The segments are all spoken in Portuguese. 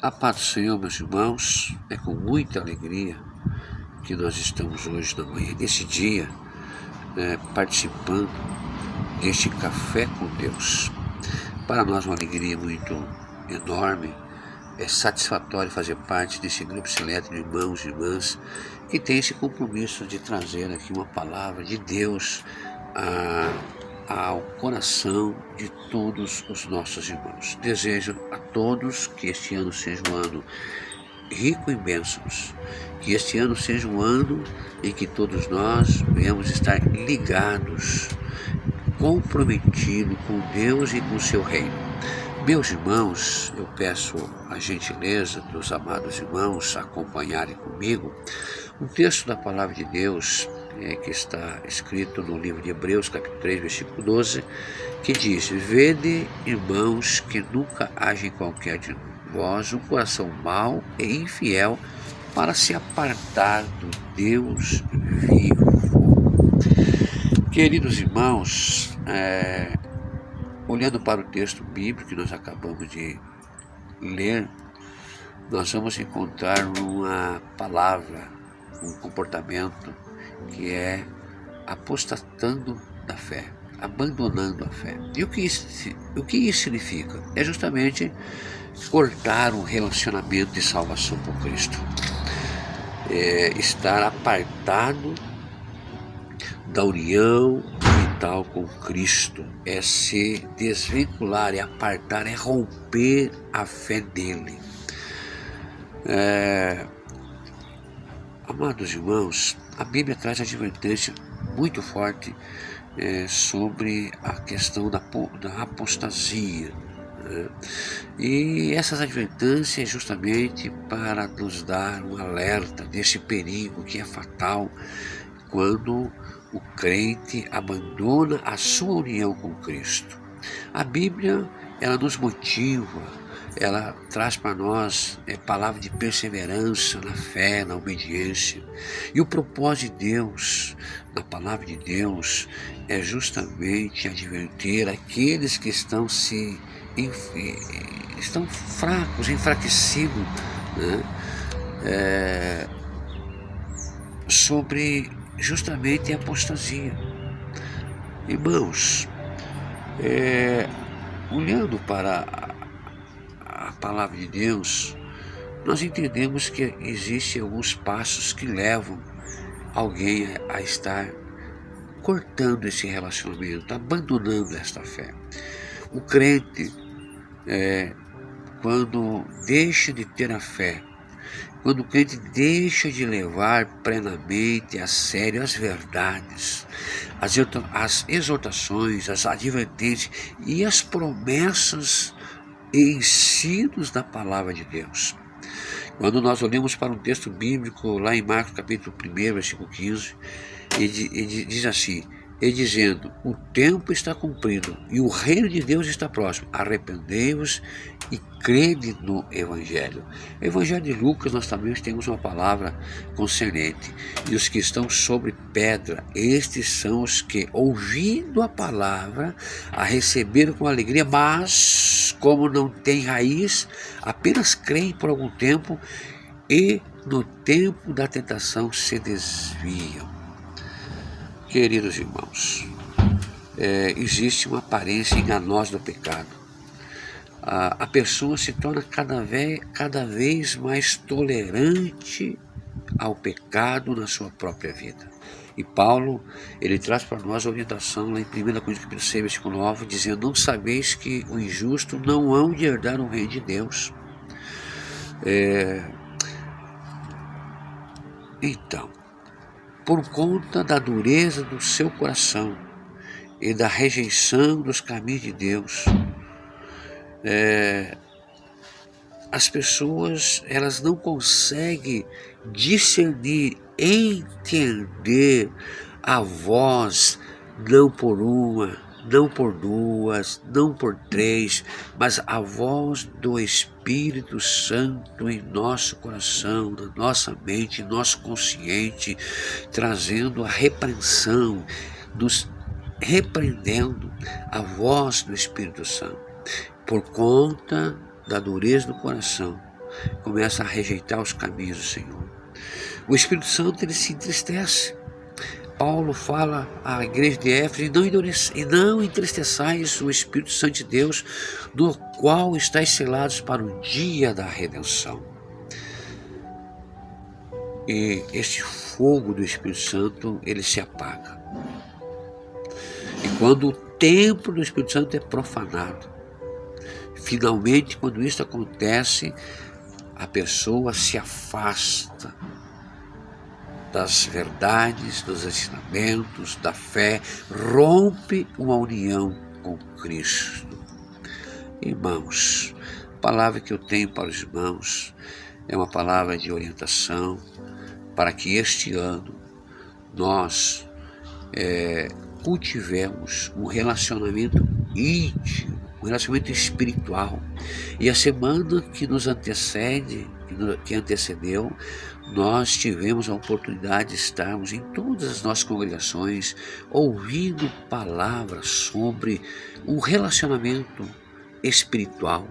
A paz do Senhor, meus irmãos, é com muita alegria que nós estamos hoje na manhã, nesse dia, participando deste Café com Deus. Para nós uma alegria muito enorme, é satisfatório fazer parte desse grupo seleto de irmãos e irmãs que tem esse compromisso de trazer aqui uma palavra de Deus ao coração de todos os nossos irmãos. Desejo a todos que este ano seja um ano rico em bênçãos, que este ano seja um ano em que todos nós venhamos estar ligados, comprometidos com Deus e com o seu reino. Meus irmãos, eu peço a gentileza dos amados irmãos acompanharem comigo um texto da palavra de Deus que está escrito no livro de Hebreus, capítulo 3, versículo 12, que diz: Vede, irmãos, que nunca haja em qualquer de vós um coração mau e infiel para se apartar do Deus vivo. Queridos irmãos, olhando para o texto bíblico que nós acabamos de ler, nós vamos encontrar uma palavra, um comportamento que é apostatando da fé, abandonando a fé. E o que isso significa? É justamente cortar um relacionamento de salvação com Cristo, estar apartado da união vital com Cristo, é se desvincular, é apartar, é romper a fé dele. Amados irmãos, a Bíblia traz advertência muito forte sobre a questão da apostasia. E essas advertências é justamente para nos dar um alerta desse perigo que é fatal quando o crente abandona a sua união com Cristo. A Bíblia, ela nos motiva, ela traz para nós palavra de perseverança na fé, na obediência. E o propósito de Deus, na palavra de Deus, é justamente advertir aqueles que estão fracos, enfraquecidos, sobre justamente a apostasia. Irmãos, olhando para a palavra de Deus, nós entendemos que existem alguns passos que levam alguém a estar cortando esse relacionamento, abandonando esta fé. O crente, quando deixa de ter a fé, quando o crente deixa de levar plenamente a sério as verdades, as exortações, as advertências e as promessas e ensinos da palavra de Deus. Quando nós olhamos para um texto bíblico lá em Marcos capítulo 1, versículo 15, ele diz assim: e dizendo, o tempo está cumprido e o reino de Deus está próximo, arrependei-vos e crede no Evangelho. No Evangelho de Lucas nós também temos uma palavra concernente: e os que estão sobre pedra, estes são os que, ouvindo a palavra, a receberam com alegria, mas como não tem raiz, apenas creem por algum tempo e no tempo da tentação se desviam. Queridos irmãos, existe uma aparência enganosa do pecado. A pessoa se torna cada vez mais tolerante ao pecado na sua própria vida. E Paulo, ele traz para nós a orientação lá em 1 Coríntios capítulo 6, versículo 9, dizendo: não sabeis que o injusto não hão de herdar o reino de Deus? Então, por conta da dureza do seu coração e da rejeição dos caminhos de Deus, as pessoas, elas não conseguem discernir, entender a voz, não por uma, não por duas, não por três, mas a voz do Espírito Santo em nosso coração, na nossa mente, em nosso consciente, trazendo a repreensão, nos repreendendo, a voz do Espírito Santo. Por conta da dureza do coração, começa a rejeitar os caminhos do Senhor. O Espírito Santo, ele se entristece. Paulo fala à igreja de Éfeso: e não entristeçais o Espírito Santo de Deus, no qual estáis selados para o dia da redenção. E este fogo do Espírito Santo, ele se apaga. E quando o templo do Espírito Santo é profanado, finalmente, quando isso acontece, a pessoa se afasta das verdades, dos ensinamentos, da fé, rompe uma união com Cristo. Irmãos, a palavra que eu tenho para os irmãos é uma palavra de orientação para que este ano nós cultivemos um relacionamento íntimo, um relacionamento espiritual. E a semana que nos antecedeu, nós tivemos a oportunidade de estarmos em todas as nossas congregações ouvindo palavras sobre um relacionamento espiritual.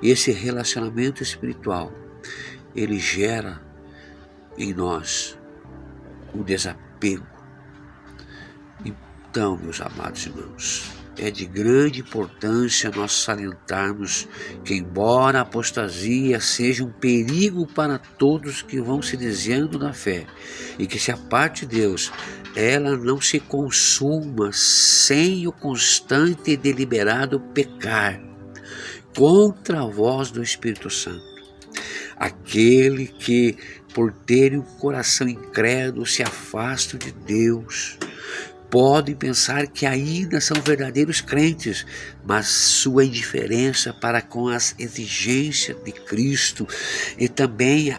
E esse relacionamento espiritual, ele gera em nós um desapego. Então, meus amados irmãos, é de grande importância nós salientarmos que, embora a apostasia seja um perigo para todos que vão se desviando da fé, e que se a parte de Deus ela não se consuma sem o constante e deliberado pecar contra a voz do Espírito Santo. Aquele que, por ter um coração incrédulo, se afasta de Deus, podem pensar que ainda são verdadeiros crentes, mas sua indiferença para com as exigências de Cristo e também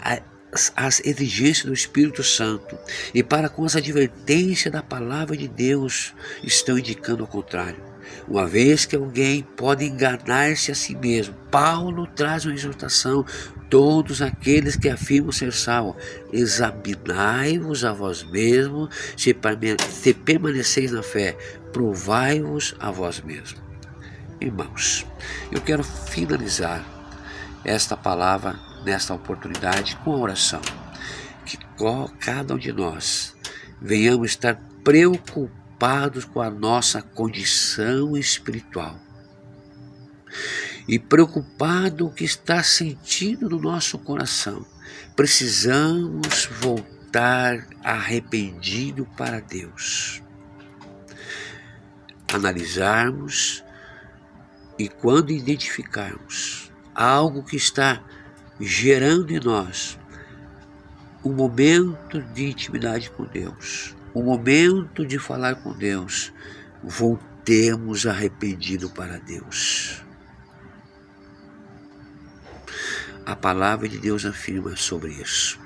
as exigências do Espírito Santo e para com as advertências da palavra de Deus estão indicando o contrário. Uma vez que alguém pode enganar-se a si mesmo, Paulo traz uma exortação: todos aqueles que afirmam ser salvos, examinai-vos a vós mesmos, se permaneceis na fé, provai-vos a vós mesmos. Irmãos, eu quero finalizar esta palavra nesta oportunidade com a oração, que cada um de nós venhamos estar preocupados com a nossa condição espiritual e preocupado com o que está sentindo no nosso coração. Precisamos voltar arrependido para Deus, analisarmos e, quando identificarmos algo que está gerando em nós um momento de intimidade com Deus, um momento de falar com Deus, voltemos arrependido para Deus. A palavra de Deus afirma sobre isso.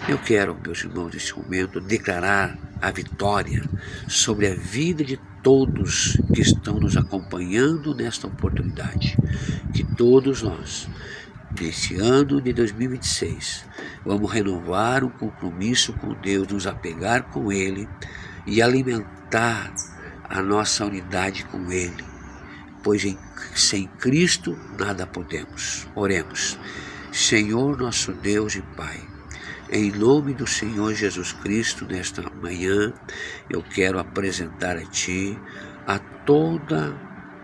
Eu quero, meus irmãos, neste momento, declarar a vitória sobre a vida de todos que estão nos acompanhando nesta oportunidade. Que todos nós, neste ano de 2026, vamos renovar um compromisso com Deus, nos apegar com Ele e alimentar a nossa unidade com Ele, pois sem Cristo nada podemos. Oremos. Senhor nosso Deus e Pai, em nome do Senhor Jesus Cristo, nesta manhã, eu quero apresentar a Ti, a toda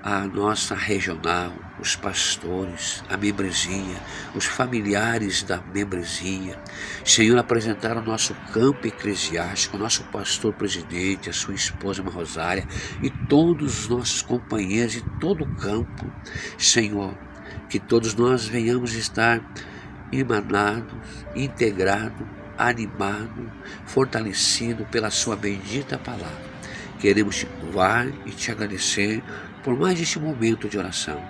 a nossa regional, os pastores, a membresia, os familiares da membresia. Senhor, apresentar o nosso campo eclesiástico, o nosso pastor presidente, a sua esposa Irmã Rosária e todos os nossos companheiros de todo o campo. Senhor, que todos nós venhamos estar emanados, integrados, animados, fortalecidos pela sua bendita palavra. Queremos te louvar e te agradecer por mais este momento de oração.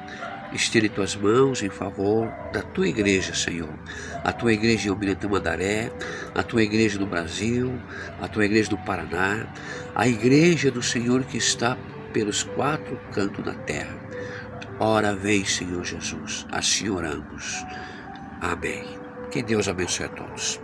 Estende tuas mãos em favor da tua igreja, Senhor. A tua igreja em Almirante Tamandaré, a tua igreja no Brasil, a tua igreja no Paraná, a igreja do Senhor que está pelos quatro cantos da terra. Ora vem, Senhor Jesus, assim oramos. Amém. Que Deus abençoe a todos.